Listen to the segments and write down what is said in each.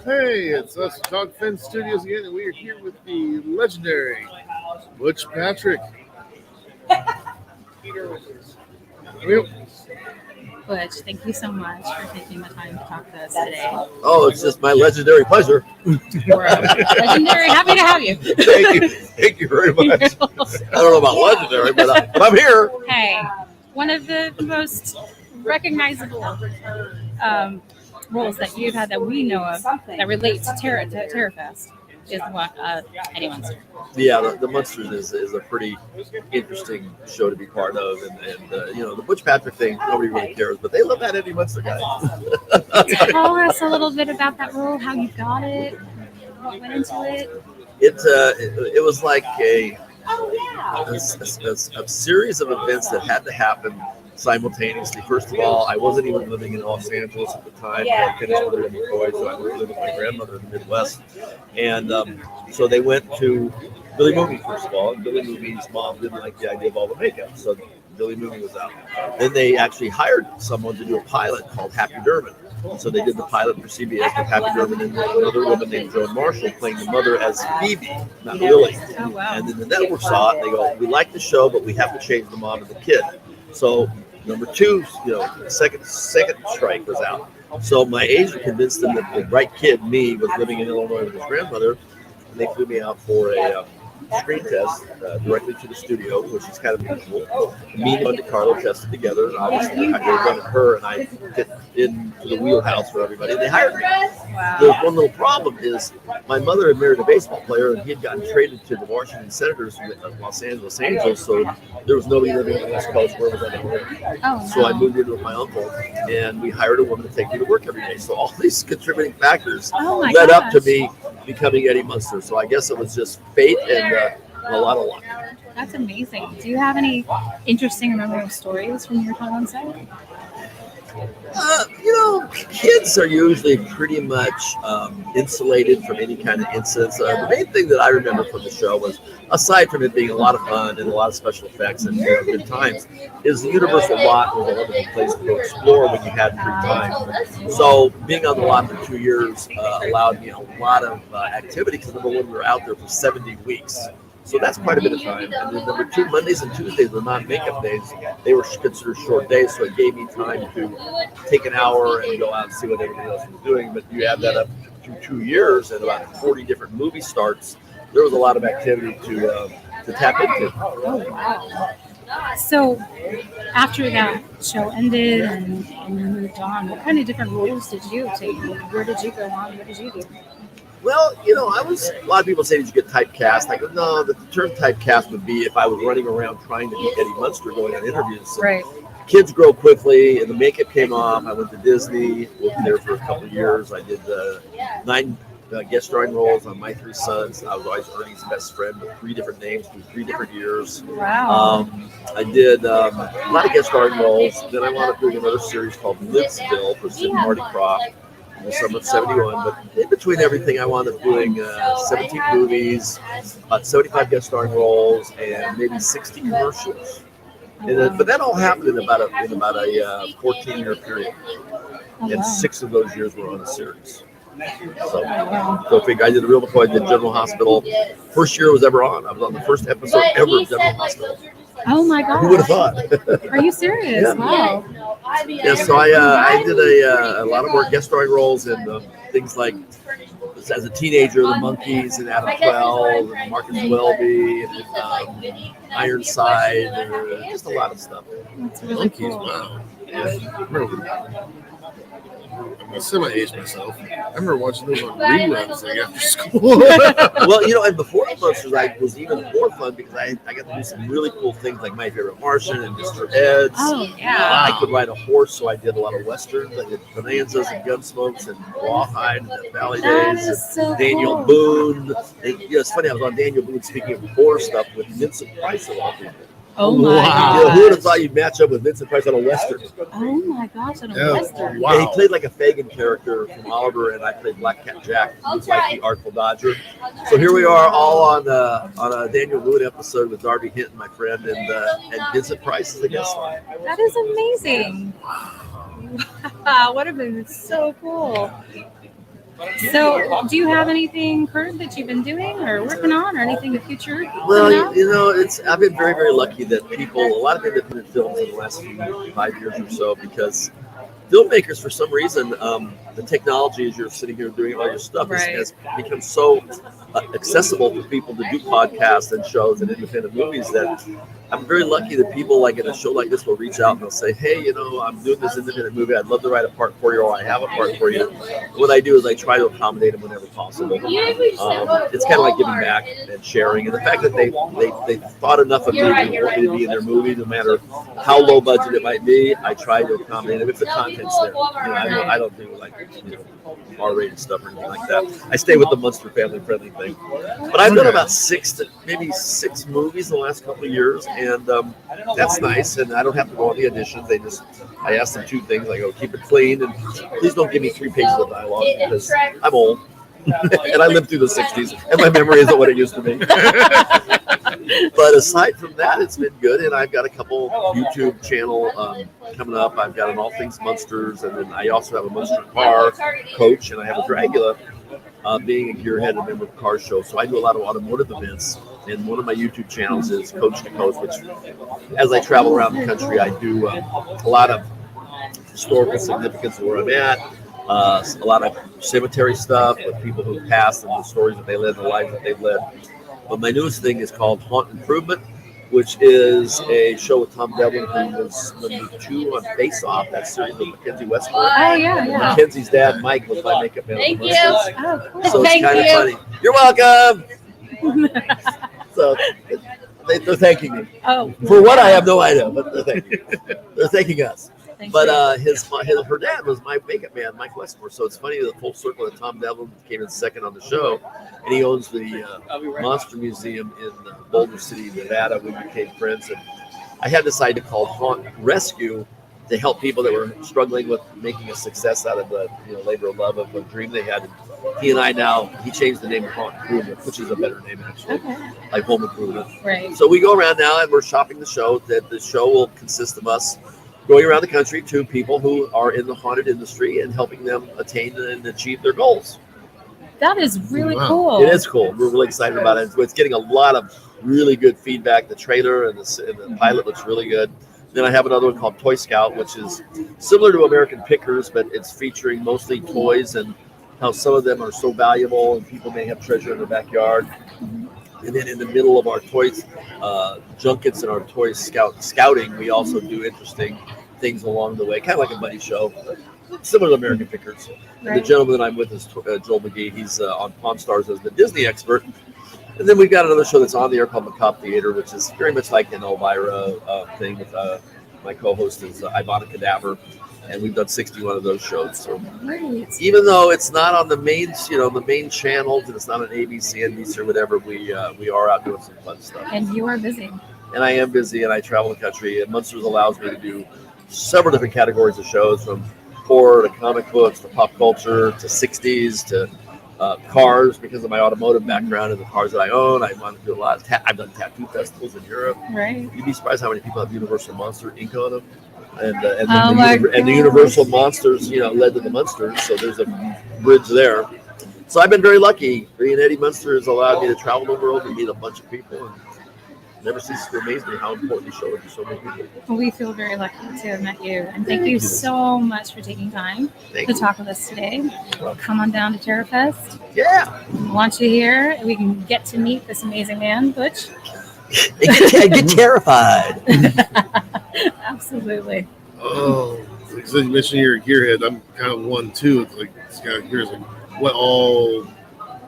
Hey, it's us, Dog Fin Studios again, and we are here with the legendary Butch Patrick. Well, Butch, thank you so much for taking the time to talk to us today. Oh, it's just my legendary pleasure. We're legendary, happy to have you. Thank you very much. I don't know about legendary, but I'm here. Hey, one of the most recognizable roles that you've had that we know of that relate to Terrorfest is Eddie Munster. Yeah, the Munsters is a pretty interesting show to be part of, and the Butch Patrick thing, nobody really cares, but they love that Eddie Munster guy. Tell us a little bit about that role, how you got it, what went into it. It was like a series of events that had to happen simultaneously. First of all, I wasn't even living in Los Angeles at the time. I finished with McCoy, so I lived with my grandmother in the Midwest. And so they went to Billy Mooney, first of all. And Billy Mooney's mom didn't like the idea of all the makeup, so Billy Mooney was out. Then they actually hired someone to do a pilot called Happy Derman. So they did the pilot for CBS with Happy Derman and another woman named Joan Marshall playing the mother as Phoebe, not Lily. Oh, wow. And then the network saw it. They go, "We like the show, but we have to change the mom and the kid." So number two, second strike was out. So my agent convinced them that the right kid, me, was living in Illinois with his grandmother, and they flew me out for a screen test directly to the studio, which is kind of unusual. Me and Monte Carlo tested together, and obviously I wanted her, and I fit into the wheelhouse for everybody. And they hired me. Wow. There's one little problem is my mother had married a baseball player, and he had gotten traded to the Washington Senators of Los Angeles, so there was nobody living on the West Coast. Where was I going to live? Oh, So I moved in with my uncle, and we hired a woman to take me to work every day. So all these contributing factors led up to me becoming Eddie Munster. So I guess it was just fate and a lot of luck. That's amazing. Do you have any interesting or memorable stories from your time on set? Kids are usually pretty much insulated from any kind of incidents. The main thing that I remember from the show was, aside from it being a lot of fun and a lot of special effects and good times, is the Universal lot was a wonderful place to go explore when you had free time. So being on the lot for 2 years allowed me a lot of activity, because number one, we were out there for 70 weeks. So that's quite a bit of time. And then number two, Mondays and Tuesdays were not makeup days. They were considered short days, so it gave me time to take an hour and go out and see what everybody else was doing. But you add that up to 2 years and about 40 different movie starts, there was a lot of activity to tap into. Oh, wow. So after that show ended and you moved on, what kind of different roles did you take? Where did you go on? What did you do? Well, a lot of people say, did you get typecast? I go, no, the term typecast would be if I was running around trying to be Eddie Munster going on interviews. Right. Kids grow quickly, and the makeup came off. I went to Disney, worked there for a couple of years. I did 9 guest starring roles on My Three Sons. I was always Ernie's best friend with 3 different names through 3 different years. Wow. I did a lot of guest starring roles. Then I wound up doing another series called Lidsville for Sid Marty Krofft in the summer of '71. But in between everything, I wound up doing 17 movies, about 75 guest starring roles, and maybe 60 commercials. But that all happened in about a 14-year period, and 6 of those years were on a series. So go figure. I did a real before I did General Hospital. First year I was ever on. I was on the first episode ever of General Hospital. Oh my God! Who would have thought? Are you serious? Yeah. Wow. Yeah, so I did a lot of work guest starring roles in things like, as a teenager, The Monkees and Adam 12, and Marcus Welby, and Ironside, and just a lot of stuff. That's really cool. Wow. Yeah. I'm a semi-age myself. I remember watching those on reruns after school. Well, and before the Munsters, I was even more fun because I got to do some really cool things like My Favorite Martian and Mr. Ed's. Oh, yeah. I could ride a horse, so I did a lot of westerns. I did Bonanzas and Gunsmokes and Rawhide and Death Valley That Days. is so Daniel cool. Boone. And, it's funny, I was on Daniel Boone, speaking of horror stuff, with Vincent Price of all people. Oh my Wow. gosh. Who would have thought you'd match up with Vincent Price on a western? Oh my gosh, on a Yeah. western. Wow. Yeah, he played like a Fagin character from Oliver, and I played Black Cat Jack, who's like the Artful Dodger. So here we are, all on a Daniel Boone episode with Darby Hinton, my friend, and Vincent Price is the guest star. That is amazing. Wow, what a movie. It's so cool. So, do you have anything current that you've been doing or working on, or anything in the future? Well, coming up? I've been very, very lucky that a lot of independent films in the last 5 years or so, because filmmakers, for some reason, the technology as you're sitting here doing all your stuff has become so accessible for people to do podcasts and shows and independent movies that I'm very lucky that people like in a show like this will reach out and they'll say, hey, I'm doing this independent movie. I'd love to write a part for you, or I have a part for you. And what I do is I try to accommodate them whenever possible. It's kind of like giving back and sharing. And the fact that they thought enough of me to want me to be in their movie, no matter how low budget it might be, I try to accommodate them if the content's there. I don't do like R-rated stuff or anything like that. I stay with the Munster family friendly thing. But I've done about 6 movies in the last couple of years, and that's nice. And I don't have to go on the auditions. I ask them 2 things. I go, keep it clean, and please don't give me 3 pages of dialogue because I'm old and I lived through the '60s, and my memory isn't what it used to be. But aside from that, it's been good, and I've got a couple YouTube channel coming up. I've got an All Things Munsters, and then I also have a Munster car coach, and I have a Dragula, being a gearhead and member of the car show. So I do a lot of automotive events, and one of my YouTube channels is Coach to Coast, which as I travel around the country, I do a lot of historical significance of where I'm at, a lot of cemetery stuff with people who've passed and the stories that they lived, the lives that they've lived. But my newest thing is called Haunt Improvement, which is a show with Tom Devlin, who was number 2 on Face Off, that series with Mackenzie Westbrook. Oh, yeah. Mackenzie's dad, Mike, was my makeup man. Thank you. Oh, cool. So it's Thank kind of you. funny. You're welcome. So they're thanking me. Oh, For what, I have no idea, but they're thanking us. thank But you. her dad was my makeup man, Mike Westmore. So it's funny the full circle that Tom Devlin came in second on the show, and he owns the Monster Museum in Boulder City, Nevada. We became friends, and I had this idea called Haunt Rescue to help people that were struggling with making a success out of the labor of love of a dream they had. And he changed the name to Haunt Improvement, which is a better name actually, like Home Improvement. Right. So we go around now and we're shopping the show. That the show will consist of us going around the country to people who are in the haunted industry and helping them attain and achieve their goals. That is really Wow. cool. It is cool. We're really excited about it. It's getting a lot of really good feedback. The trailer and the pilot looks really good. Then I have another one called Toy Scout, which is similar to American Pickers, but it's featuring mostly toys and how some of them are so valuable and people may have treasure in their backyard. And then in the middle of our toys junkets and our toy scouting, we also do interesting things along the way, kind of like a buddy show, similar to American Pickers. And the gentleman that I'm with is Joel McGee. He's on Pawn Stars as the Disney expert. And then we've got another show that's on the air called Macabre Theater, which is very much like an Elvira thing. With my co-host is Ivana Cadaver, and we've done 61 of those shows. So Great. even though it's not on the main, the main channels, and it's not on ABC, NBC, or whatever, we are out doing some fun stuff. And you are busy. And I am busy, and I travel the country. And Munsters allows me to do several different categories of shows, from horror to comic books to pop culture to 60s to cars, because of my automotive background and the cars that I own. I want to do a lot of I've done tattoo festivals in Europe. Right. You'd be surprised how many people have Universal Monster ink on them. And the Universal Monsters, led to the Munsters, so there's a bridge there. So I've been very lucky. Being Eddie Munster has allowed me to travel the world and meet a bunch of people, and never ceases to amaze me how important the show is to so many people. We feel very lucky to have met you. And thank you so much for taking time to talk with us today. Come on down to Terrorfest. Yeah. We want you here. We can get to meet this amazing man, Butch. I get terrified. Absolutely. Oh, because you mentioned you're a gearhead. I'm kind of one too. It's like this guy here is like, what all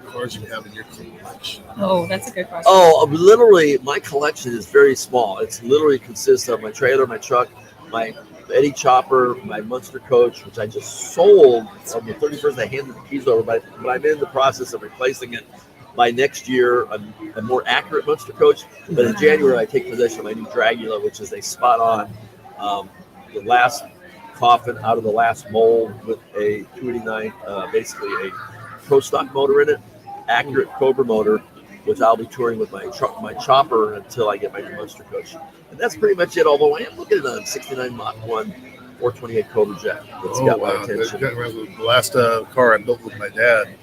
cars you have in your collection? Oh, that's a good question. Oh, literally, my collection is very small. It's literally consists of my trailer, my truck, my Eddie Chopper, my Munster coach, which I just sold on the 31st. I handed the keys over, but I'm in the process of replacing it by next year, a more accurate Munster coach. But in January, I take possession of my new Dragula, which is a spot-on, the last coffin out of the last mold with a 289, basically a Pro Stock motor in it, accurate Cobra motor, which I'll be touring with my chopper until I get my new Munster coach. And that's pretty much it, although I am looking at a 69 Mach 1 428 Cobra Jet. That's Oh, got my wow. attention. The last car I built with my dad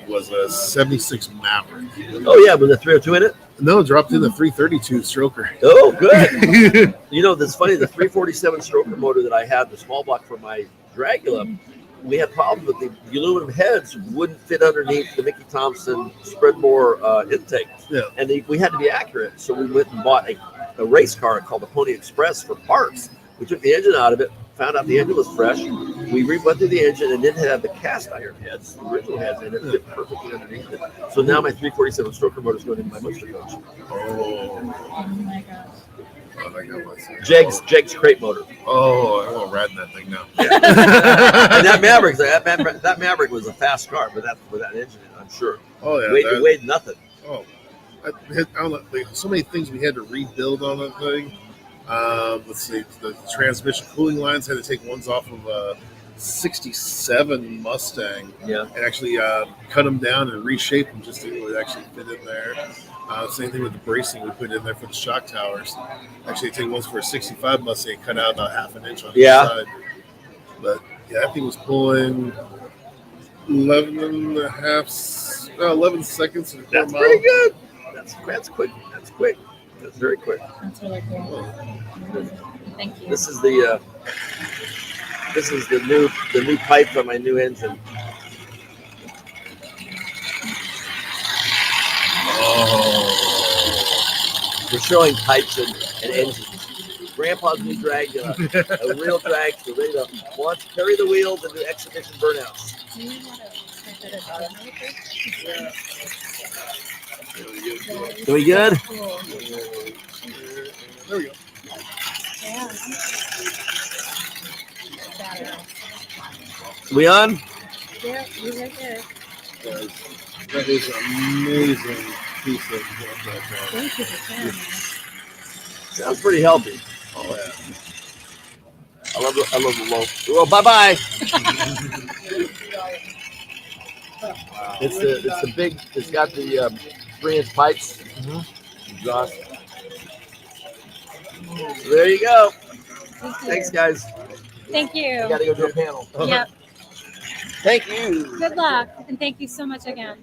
was a 76 Maverick. Oh yeah, with the 302 in it. No, dropped in the 332 stroker. Oh, good. You know, that's funny. The 347 stroker motor that I had, the small block for my Dragula, we had problems with the aluminum heads wouldn't fit underneath the Mickey Thompson Spreadmore intake. Yeah. And we had to be accurate. So we went and bought a race car called the Pony Express for parts. We took the engine out of it, found out the engine was fresh. We went through the engine and didn't have the cast iron heads, the original heads, and it fit perfectly underneath it. So now my 347 stroker motor is going into my Muster coach. Oh, my gosh. I got myself. Jegs crate motor. Oh, I'm riding that thing now. And that Maverick was a fast car, but that's with that engine in it, I'm sure. Oh yeah, It weighed nothing. Oh, I don't know, like, so many things we had to rebuild on that thing. Let's see, the transmission cooling lines had to take ones off of a 67 Mustang. Yeah. And actually cut them down and reshape them just to actually fit in there. Same thing with the bracing we put in there for the shock towers. Actually, take ones for a 65 Mustang, cut out about half an inch on each side. But yeah, that thing was pulling 11 seconds. That's pretty good. That's quick. That's quick. That's very quick. That's really cool. Thank you. This is the new pipe for my new engine. Oh. We're showing pipes and engines. Grandpa's new Dragula, a real dragster, ready to launch, carry the wheels, and do exhibition burnouts. Doing good? There we go. Yeah. We on? Yeah, you're right there. That is an amazing piece of work. Thank you for sharing that. Sounds pretty healthy. Oh yeah. I love the low. Well, bye. It's the big. It's got the 3-inch pipes. Exhaust. So there you go. Thanks, guys. Thank you. I got to go to a panel. Yep. Thank you. Good luck, and thank you so much again.